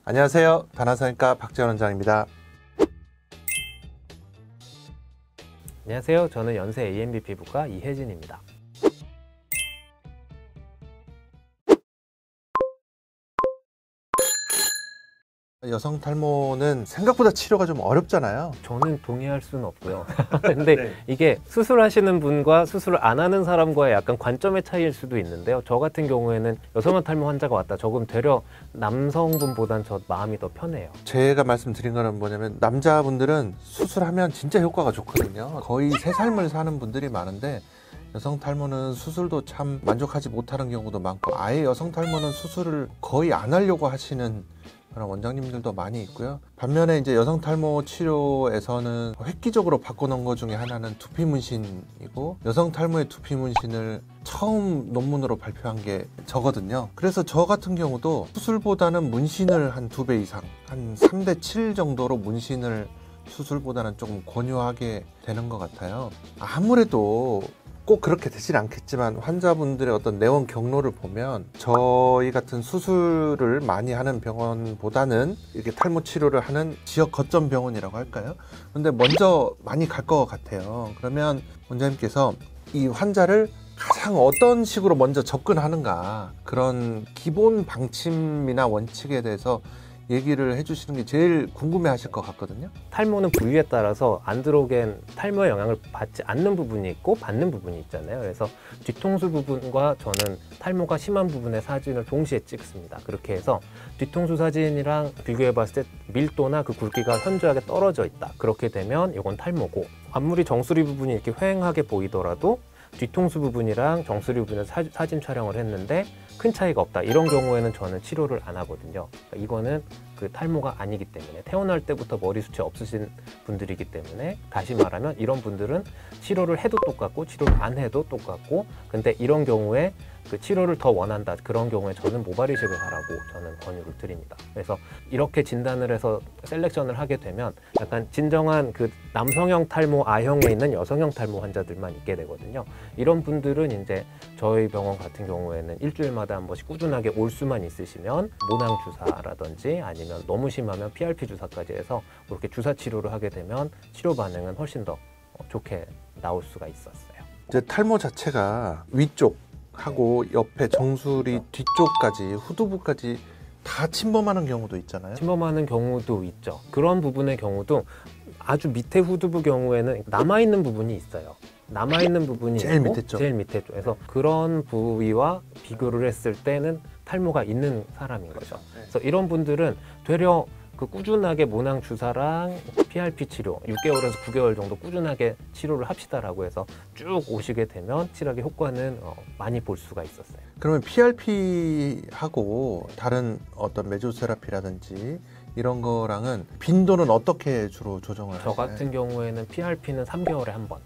안녕하세요. 반화성형외과 박재원 원장입니다. 안녕하세요. 저는 연세 AMB 피부과 이혜진입니다. 여성 탈모는 생각보다 치료가 좀 어렵잖아요. 저는 동의할 수는 없고요. 근데 이게 수술하시는 분과 수술을 안 하는 사람과의 약간 관점의 차이일 수도 있는데요. 저 같은 경우에는 여성형 탈모 환자가 왔다. 조금 되려 남성분보단 저 마음이 더 편해요. 제가 말씀드린 거는 뭐냐면 남자분들은 수술하면 진짜 효과가 좋거든요. 거의 새 삶을 사는 분들이 많은데 여성 탈모는 수술도 참 만족하지 못하는 경우도 많고 아예 여성 탈모는 수술을 거의 안 하려고 하시는 그런 원장님들도 많이 있고요. 반면에 이제 여성 탈모 치료에서는 획기적으로 바꿔놓은 것 중에 하나는 두피 문신이고 여성 탈모의 두피 문신을 처음 논문으로 발표한 게 저거든요. 그래서 저 같은 경우도 수술보다는 문신을 한 2배 이상, 한 3대 7 정도로 문신을 수술보다는 조금 권유하게 되는 것 같아요. 아무래도 꼭 그렇게 되진 않겠지만 환자분들의 어떤 내원 경로를 보면 저희 같은 수술을 많이 하는 병원보다는 이렇게 탈모 치료를 하는 지역 거점 병원이라고 할까요? 근데 먼저 많이 갈 것 같아요. 그러면 원장님께서 이 환자를 가장 어떤 식으로 먼저 접근하는가 그런 기본 방침이나 원칙에 대해서 얘기를 해주시는 게 제일 궁금해 하실 것 같거든요. 탈모는 부위에 따라서 안드로겐 탈모의 영향을 받지 않는 부분이 있고 받는 부분이 있잖아요. 그래서 뒤통수 부분과 저는 탈모가 심한 부분의 사진을 동시에 찍습니다. 그렇게 해서 뒤통수 사진이랑 비교해 봤을 때 밀도나 그 굵기가 현저하게 떨어져 있다. 그렇게 되면 이건 탈모고, 아무리 정수리 부분이 이렇게 휑하게 보이더라도 뒤통수 부분이랑 정수리 부분에서 사진 촬영을 했는데 큰 차이가 없다. 이런 경우에는 저는 치료를 안 하거든요. 그러니까 이거는 그 탈모가 아니기 때문에, 태어날 때부터 머리숱이 없으신 분들이기 때문에, 다시 말하면 이런 분들은 치료를 해도 똑같고 치료를 안 해도 똑같고, 근데 이런 경우에 그 치료를 더 원한다. 그런 경우에 저는 모발 이식을 하라고 저는 권유를 드립니다. 그래서 이렇게 진단을 해서 셀렉션을 하게 되면 약간 진정한 그 남성형 탈모 A형에 있는 여성형 탈모 환자들만 있게 되거든요. 이런 분들은 이제 저희 병원 같은 경우에는 일주일마다 한 번씩 꾸준하게 올 수만 있으시면 모낭 주사라든지 아니면 너무 심하면 PRP 주사까지 해서 그렇게 주사 치료를 하게 되면 치료 반응은 훨씬 더 좋게 나올 수가 있었어요. 이제 탈모 자체가 위쪽 하고 옆에 정수리 뒤쪽까지 후두부까지 다 침범하는 경우도 있잖아요. 침범하는 경우도 있죠. 그런 부분의 경우도 아주 밑에 후두부 경우에는 남아있는 부분이 있어요. 남아있는 부분이 제일 있고, 밑에 쪽. 제일 밑에 쪽에서 그런 부위와 비교를 했을 때는 탈모가 있는 사람인 거죠. 그래서 이런 분들은 되려 그 꾸준하게 모낭 주사랑 PRP 치료 6개월에서 9개월 정도 꾸준하게 치료를 합시다라고 해서 쭉 오시게 되면 확실하게 효과는 많이 볼 수가 있었어요. 그러면 PRP하고 다른 어떤 메조세라피라든지 이런 거랑은 빈도는 어떻게 주로 조정을 하나요? 저 같은 경우에는 PRP는 3개월에 한 번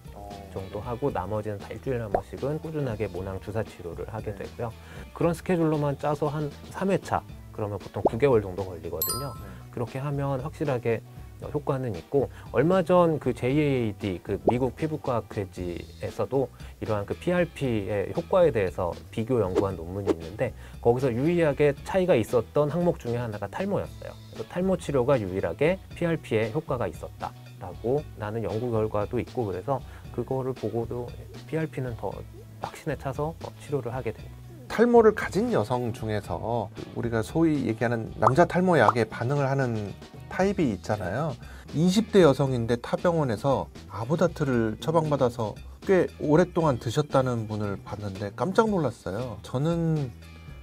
정도 하고 나머지는 다 일주일에 한 번씩은 꾸준하게 모낭 주사 치료를 하게 되고요. 그런 스케줄로만 짜서 한 3회차 그러면 보통 9개월 정도 걸리거든요. 그렇게 하면 확실하게 효과는 있고, 얼마 전 그 JAAD 그 미국 피부과학회지에서도 이러한 그 PRP의 효과에 대해서 비교 연구한 논문이 있는데 거기서 유일하게 차이가 있었던 항목 중에 하나가 탈모였어요. 그래서 탈모 치료가 유일하게 PRP에 효과가 있었다라고 나는 연구 결과도 있고, 그래서 그거를 보고도 PRP는 더 확신에 차서 치료를 하게 됩니다. 탈모를 가진 여성 중에서 우리가 소위 얘기하는 남자 탈모 약에 반응을 하는 타입이 있잖아요. 20대 여성인데 타 병원에서 아보다트를 처방받아서 꽤 오랫동안 드셨다는 분을 봤는데 깜짝 놀랐어요. 저는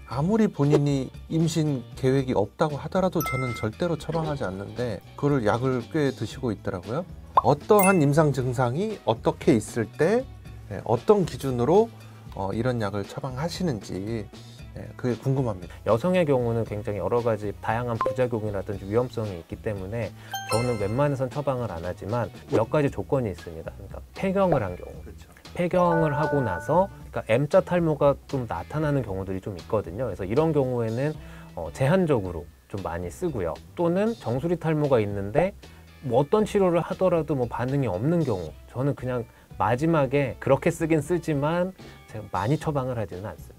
아무리 본인이 임신 계획이 없다고 하더라도 저는 절대로 처방하지 않는데 그거를 약을 꽤 드시고 있더라고요. 어떠한 임상 증상이 어떻게 있을 때 어떤 기준으로 이런 약을 처방하시는지 그게 궁금합니다. 여성의 경우는 굉장히 여러 가지 다양한 부작용이라든지 위험성이 있기 때문에 저는 웬만해선 처방을 안 하지만 몇 가지 조건이 있습니다. 그러니까 폐경을 한 경우, 폐경을 하고 나서 그러니까 M자 탈모가 좀 나타나는 경우들이 좀 있거든요. 그래서 이런 경우에는 제한적으로 좀 많이 쓰고요. 또는 정수리 탈모가 있는데 뭐 어떤 치료를 하더라도 뭐 반응이 없는 경우, 저는 그냥 마지막에 그렇게 쓰긴 쓰지만 제가 많이 처방을 하지는 않습니다.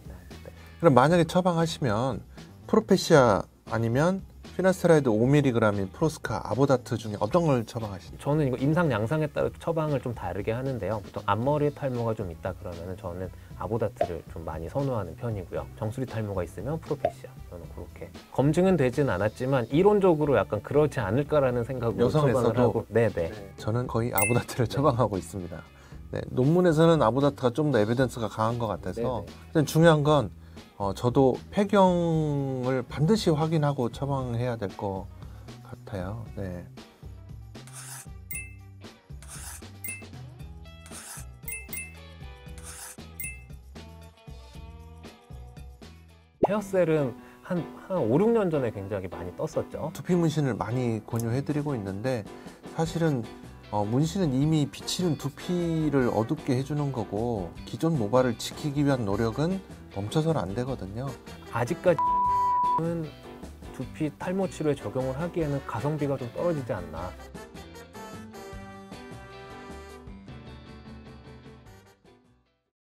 그럼 만약에 처방하시면 프로페시아 아니면 피나스트라이드 5mg인 프로스카, 아보다트 중에 어떤 걸 처방하시나요? 저는 이거 임상 양상에 따라 처방을 좀 다르게 하는데요. 보통 앞머리 탈모가 좀 있다 그러면은 저는 아보다트를 좀 많이 선호하는 편이고요. 정수리 탈모가 있으면 프로페시아. 저는 그렇게 검증은 되진 않았지만 이론적으로 약간 그렇지 않을까라는 생각으로 여성에서도? 처방을 하고. 네네. 저는 거의 아보다트를 처방하고 있습니다. 네, 논문에서는 아보다트가 좀 더 에비던스가 강한 것 같아서 네네. 일단 중요한 건 저도 폐경을 반드시 확인하고 처방해야 될 것 같아요. 네. 헤어셀은 한 5, 6년 전에 굉장히 많이 떴었죠. 두피 문신을 많이 권유해드리고 있는데 사실은 문신은 이미 비치는 두피를 어둡게 해주는 거고 기존 모발을 지키기 위한 노력은 멈춰서는 안 되거든요. 아직까지는 두피 탈모 치료에 적용을 하기에는 가성비가 좀 떨어지지 않나.